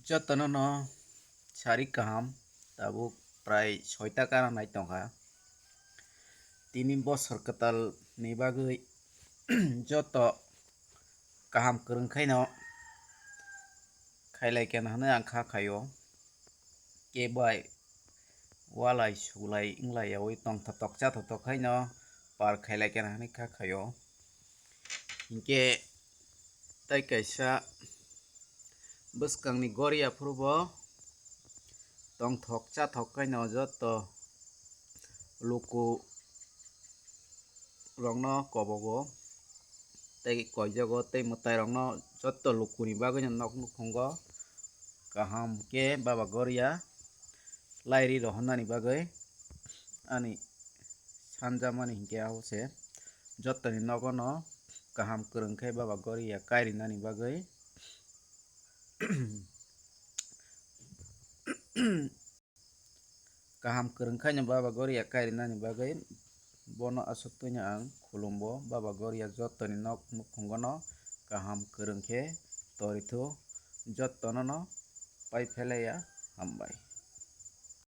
Jotono cari kaham tabuk prai 6 takana nai tongkha tini bosor ketal ni bagui joto kaham kwrwngkhaino khailai ken hwnwi ang kha khaio kebai walai sulai wnglayawi tongthotok chathotok khaino par khailai ken hwnwi kha khaio hinkhe tei kaisa bwskang ni gori afuru bo tongthok chathok khaino joto luku rokno kobogo tei koijago tei mwtai rokno joto lukuni bagui no nog nukhugo kaham khe baba goria lairi rok hwnani bagui ani sanjamani hinkhe ahose jotoni nogo no kaham kwrwngkhai baba goria kairinani bagui kaham kwrwngkhaino baba goria kairinani bagui bono asuk twino ang khulumbo baba goria jotoni nog nukhugo no kaham kwrwngkhe torithu jotono no pai phelaiya hambai।